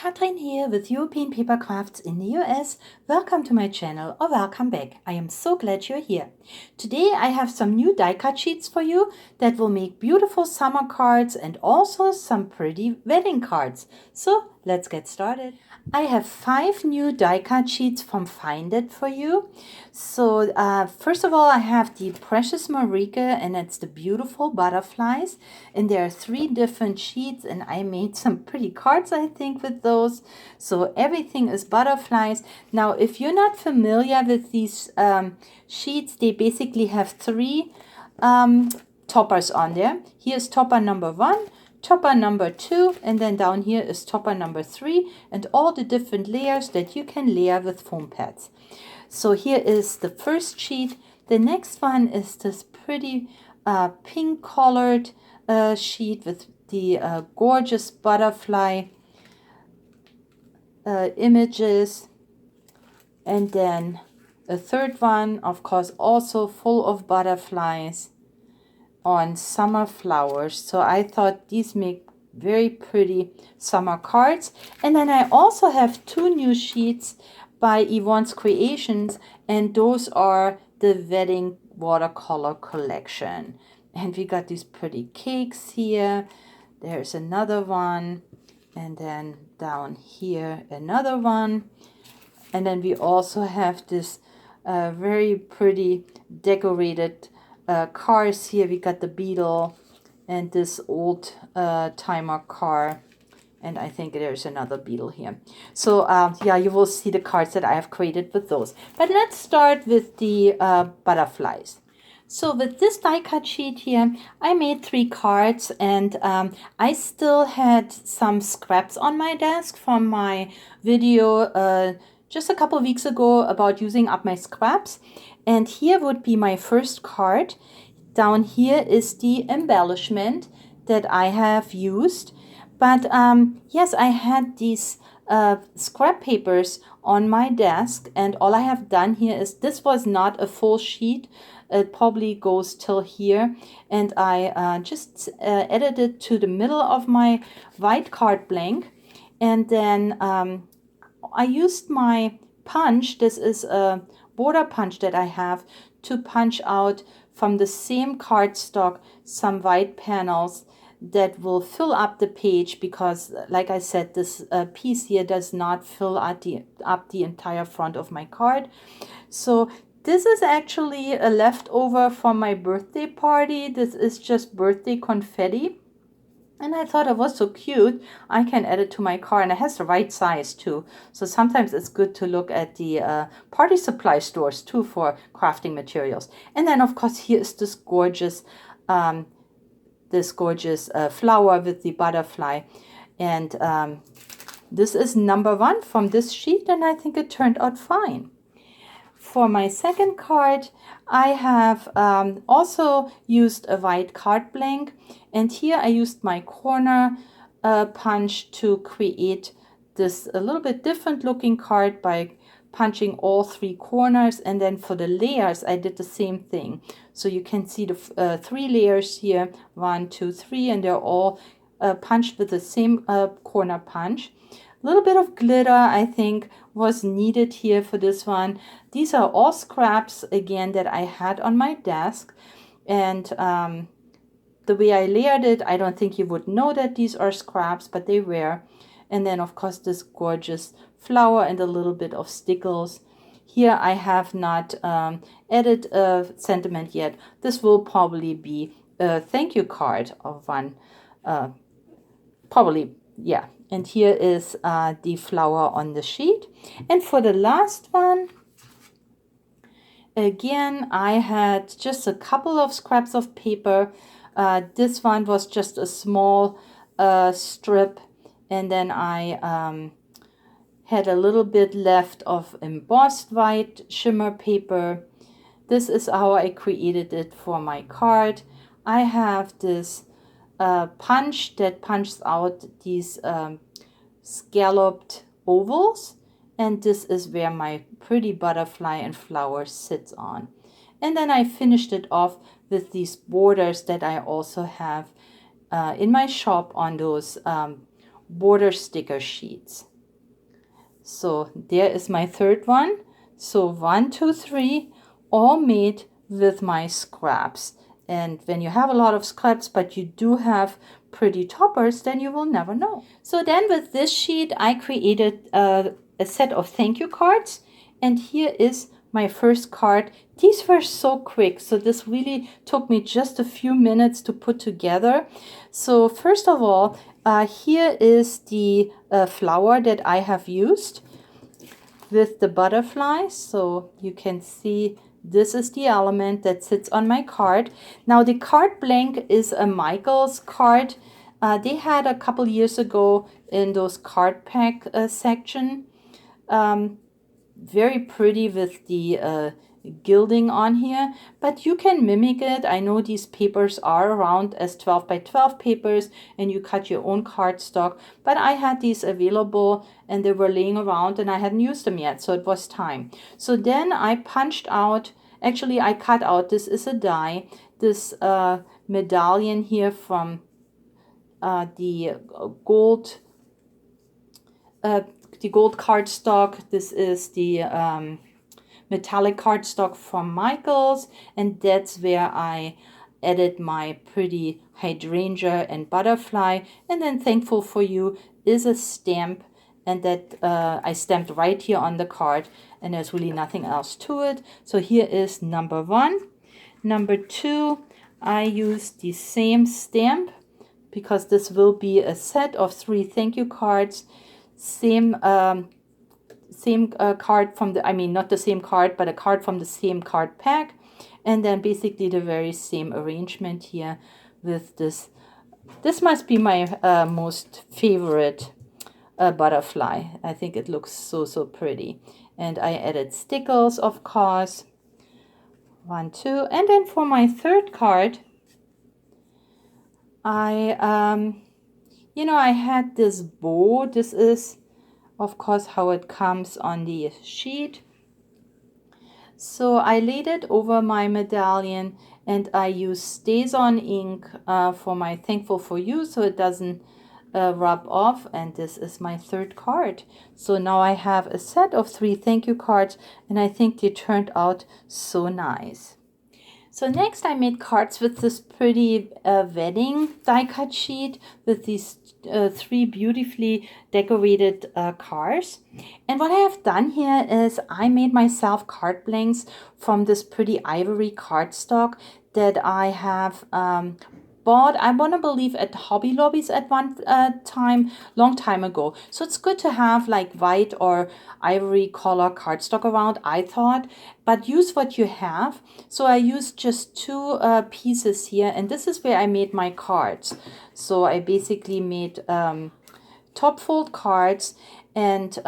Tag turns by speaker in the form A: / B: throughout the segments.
A: Katrin here with European Paper Crafts in the US. Welcome to my channel or welcome back. I am so glad you're here. Today I have some new die cut sheets for you that will make beautiful summer cards and also some pretty wedding cards. So let's get started. I have 5 new die cut sheets from Find It for you. So first of all, I have the Precious Marika, and it's the beautiful butterflies. And there are 3 different sheets, and I made some pretty cards, I think, with those. So everything is butterflies. Now, if you're not familiar with these sheets, they basically have 3 toppers on there. Here's topper number 1. Topper number 2, and then down here is topper number 3, and all the different layers that you can layer with foam pads. So here is the first sheet. The next one is this pretty pink colored sheet with the gorgeous butterfly images, and then a third one, of course, also full of butterflies on summer flowers. So I thought these make very pretty summer cards. And then I also have 2 new sheets by Yvonne's Creations, and those are the wedding watercolor collection. And we got these pretty cakes here. There's another one, and then down here another one. And then we also have this very pretty decorated cars here. We got the Beetle and this old timer car, and I think there's another Beetle here. So yeah, you will see the cards that I have created with those. But let's start with the butterflies. So with this die cut sheet here, I made 3 cards, and I still had some scraps on my desk from my video just a couple weeks ago about using up my scraps. And here would be my first card. Down here is the embellishment that I have used. But yes, I had these scrap papers on my desk, and all I have done here is, this was not a full sheet. It probably goes till here. And I just edited to the middle of my white card blank. And then I used my punch. This is a border punch that I have, to punch out from the same cardstock some white panels that will fill up the page, because like I said, this piece here does not fill up the entire front of my card. So this is actually a leftover from my birthday party. This is just birthday confetti. And I thought it was so cute, I can add it to my card, and it has the right size too. So sometimes it's good to look at the party supply stores too for crafting materials. And then of course here is this gorgeous flower with the butterfly. And this is number 1 from this sheet, and I think it turned out fine. For my second card, I have also used a white card blank, and here I used my corner punch to create this a little bit different looking card by punching all 3 corners. And then for the layers, I did the same thing. So you can see the 3 layers here, 1, 2, 3, and they're all punched with the same corner punch. A little bit of glitter, I think, was needed here for this one. These are all scraps, again, that I had on my desk. And the way I layered it, I don't think you would know that these are scraps, but they were. And then, of course, this gorgeous flower and a little bit of stickles. Here I have not added a sentiment yet. This will probably be a thank you card of one. Probably, yeah. And here is the flower on the sheet. And for the last one, again, I had just a couple of scraps of paper. This one was just a small strip. And then I had a little bit left of embossed white shimmer paper. This is how I created it for my card. I have this punch that punches out these scalloped ovals, and this is where my pretty butterfly and flower sits on. And then I finished it off with these borders that I also have in my shop on those border sticker sheets. So there is my third one. So 1, 2, 3, all made with my scraps. And when you have a lot of scraps, but you do have pretty toppers, then you will never know. So then with this sheet, I created a set of thank you cards. And here is my first card. These were so quick. So this really took me just a few minutes to put together. So first of all, here is the flower that I have used with the butterflies. So you can see this is the element that sits on my card. Now the card blank is a Michaels card. They had a couple years ago in those card pack section. Very pretty with the gilding on here, but you can mimic it. I know these papers are around as 12 by 12 papers and you cut your own cardstock, but I had these available and they were laying around and I hadn't used them yet, so it was time. So then I punched out, actually I cut out, this is a die, this medallion here from the gold cardstock. This is the metallic cardstock from Michaels, and that's where I added my pretty hydrangea and butterfly. And then Thankful for You is a stamp, and that I stamped right here on the card, and there's really nothing else to it. So here is number 1. Number 2, I used the same stamp because this will be a set of 3 thank you cards. Same card from the, I mean, not the same card, but a card from the same card pack. And then basically the very same arrangement here with this. This must be my most favorite butterfly. I think it looks so pretty. And I added stickles, of course. 1, 2. And then for my third card, I had this bow. This is, of course, how it comes on the sheet. So I laid it over my medallion and I used StazOn ink for my Thankful for You so it doesn't rub off. And this is my third card. So now I have a set of 3 thank you cards and I think they turned out so nice. So next I made cards with this pretty wedding die cut sheet with these 3 beautifully decorated cars. And what I have done here is I made myself card blanks from this pretty ivory cardstock that I have bought, I want to believe, at Hobby Lobbies at one time, long time ago. So it's good to have like white or ivory color cardstock around, I thought, but use what you have. So I used just 2 pieces here, and this is where I made my cards. So I basically made top fold cards, and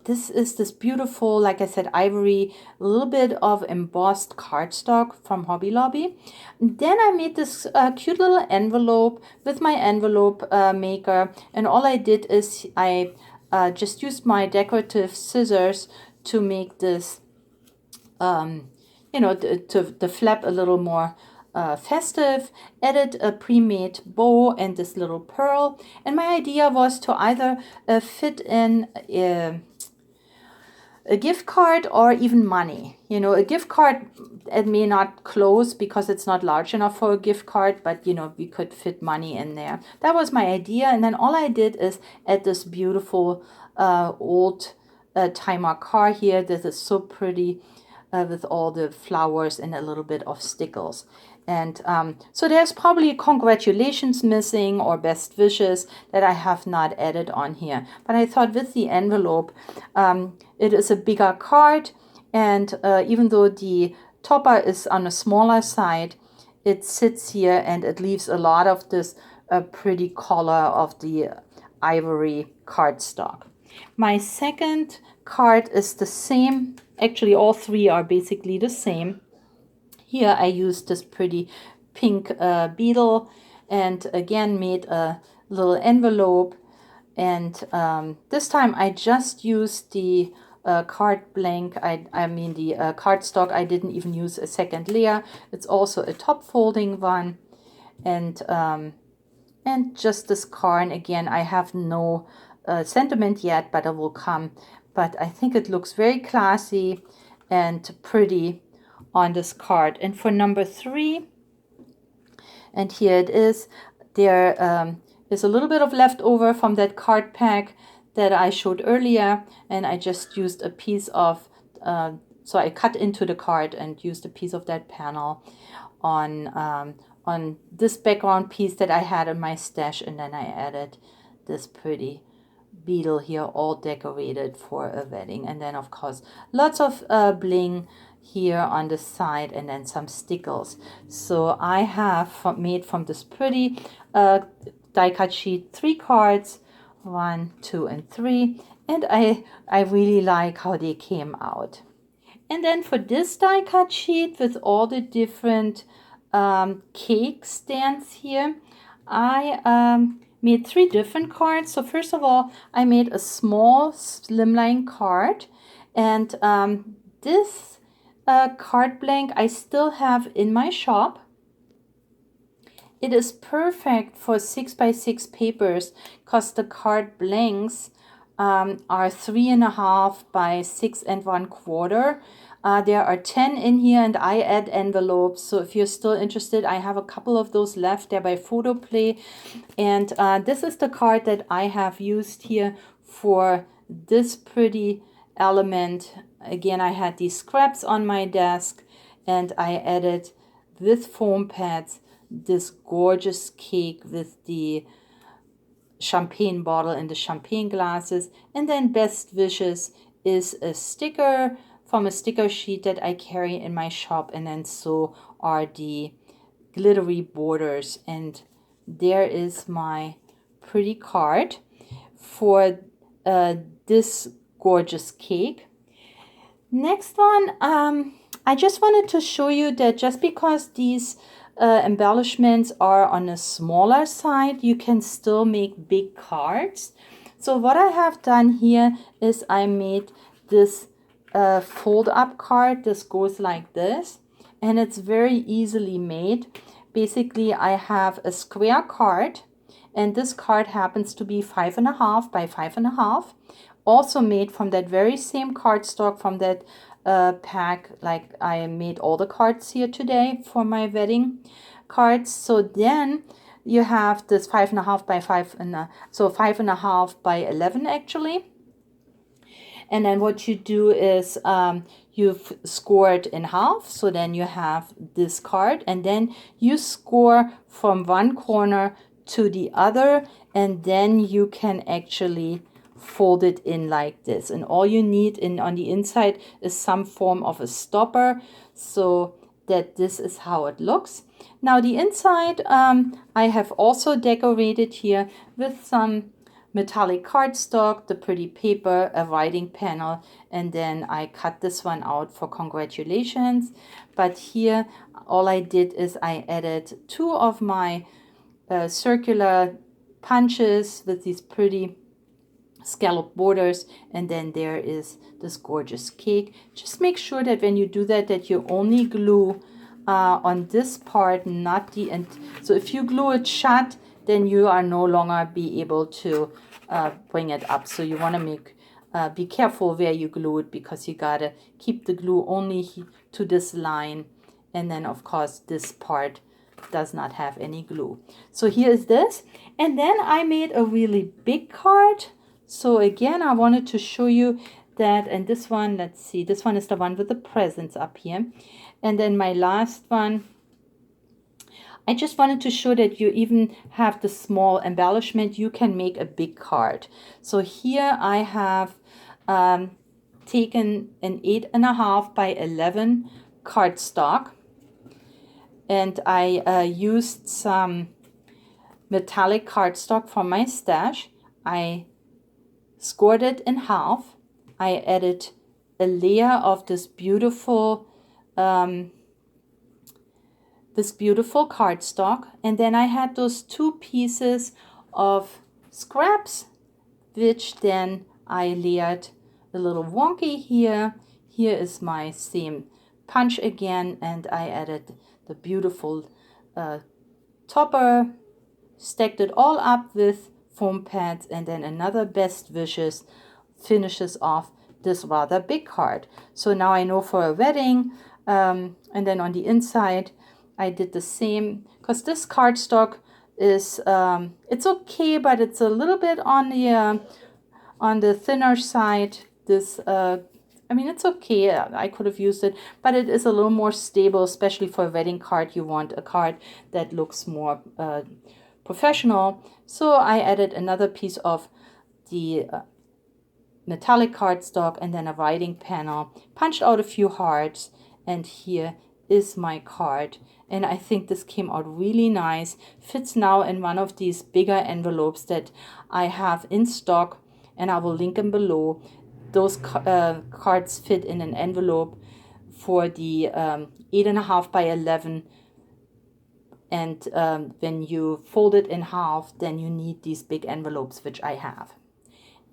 A: this is this beautiful, like I said, ivory, a little bit of embossed cardstock from Hobby Lobby. And then I made this cute little envelope with my envelope maker, and all I did is I just used my decorative scissors to make this, to flap a little more festive, added a pre-made bow and this little pearl. And my idea was to either fit in a gift card or even money. A gift card, it may not close because it's not large enough for a gift card, but we could fit money in there. That was my idea. And then all I did is add this beautiful old timer car here. This is so pretty with all the flowers and a little bit of stickles. And so there's probably congratulations missing or best wishes that I have not added on here. But I thought with the envelope, it is a bigger card. And even though the topper is on a smaller side, it sits here and it leaves a lot of this pretty color of the ivory cardstock. My second card is the same. Actually, all 3 are basically the same. Here I used this pretty pink beetle and again made a little envelope. And this time I just used the card blank. I mean the cardstock. I didn't even use a second layer. It's also a top folding one. And And just this card, and again, I have no sentiment yet, but it will come. But I think it looks very classy and pretty on this card. And for number 3, and here it is, there is a little bit of leftover from that card pack that I showed earlier, and I just used a piece of, so I cut into the card and used a piece of that panel on this background piece that I had in my stash, and then I added this pretty beetle here, all decorated for a wedding. And then of course lots of bling here on the side, and then some stickers. So I have made from this pretty die cut sheet 3 cards, 1, 2, and 3, and I really like how they came out. And then for this die cut sheet with all the different cake stands here, I made 3 different cards. So first of all, I made a small slimline card, and this card blank I still have in my shop. It is perfect for 6x6 papers because the card blanks are 3.5 by 6 1/4. There are 10 in here, and I add envelopes. So if you're still interested, I have a couple of those left there by Photoplay. And this is the card that I have used here for this pretty element. Again, I had these scraps on my desk, and I added with foam pads this gorgeous cake with the champagne bottle and the champagne glasses. And then best wishes is a sticker from a sticker sheet that I carry in my shop, and then so are the glittery borders. And there is my pretty card for this gorgeous cake. Next one, I just wanted to show you that just because these embellishments are on a smaller side, you can still make big cards. So what I have done here is I made this fold up card. This goes like this, and it's very easily made. Basically, I have a square card, and this card happens to be 5.5 by 5.5, also made from that very same cardstock from that pack, like I made all the cards here today for my wedding cards. So then you have this 5.5 by 5, so 5.5 by 11 actually. And then what you do is you've scored in half. So then you have this card, and then you score from one corner to the other, and then you can actually fold it in like this. And all you need on the inside is some form of a stopper, so that this is how it looks. Now the inside I have also decorated here with some metallic cardstock, the pretty paper, a writing panel, and then I cut this one out for congratulations. But here all I did is I added 2 of my circular punches with these pretty scallop borders, and then there is this gorgeous cake. Just make sure that when you do that, that you only glue on this part, not the end. So if you glue it shut, then you are no longer be able to bring it up. So you want to be careful where you glue it, because you gotta keep the glue only to this line, and then of course this part does not have any glue. So here is this, and then I made a really big card. So again, I wanted to show you that, and this one, let's see, this one is the one with the presents up here. And then my last one, I just wanted to show that you even have the small embellishment, you can make a big card. So here I have taken an 8.5 by 11 cardstock, and I used some metallic cardstock from my stash. I scored it in half. I added a layer of this beautiful cardstock, and then I had those 2 pieces of scraps, which then I layered a little wonky here. Here is my same punch again, and I added the beautiful topper stacked it all up with foam pads, and then another best wishes finishes off this rather big card. So now I know for a wedding, and then on the inside I did the same, because this cardstock is it's okay, but it's a little bit on the thinner side. This I mean, it's okay, I could have used it, but it is a little more stable, especially for a wedding card. You want a card that looks more professional. So I added another piece of the metallic cardstock and then a writing panel, punched out a few hearts, and here is my card. And I think this came out really nice. Fits now in one of these bigger envelopes that I have in stock, and I will link them below. Those cards fit in an envelope for the 8.5 by 11, and when you fold it in half, then you need these big envelopes, which I have.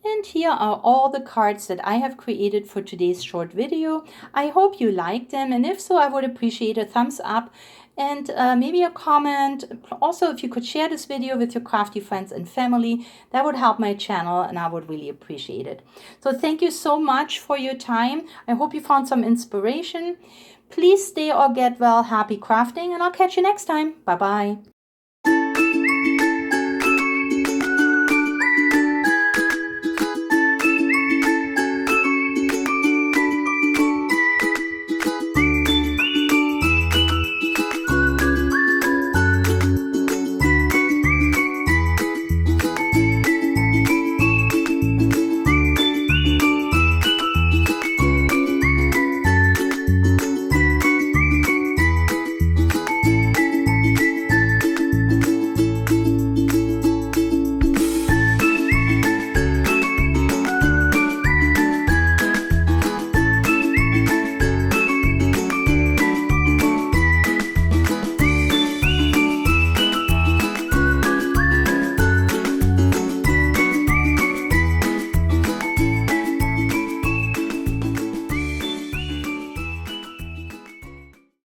A: And here are all the cards that I have created for today's short video. I hope you liked them, and if so, I would appreciate a thumbs up and maybe a comment. Also, if you could share this video with your crafty friends and family, that would help my channel and I would really appreciate it. So thank you so much for your time. I hope you found some inspiration. Please stay or get well. Happy crafting, and I'll catch you next time. Bye-bye.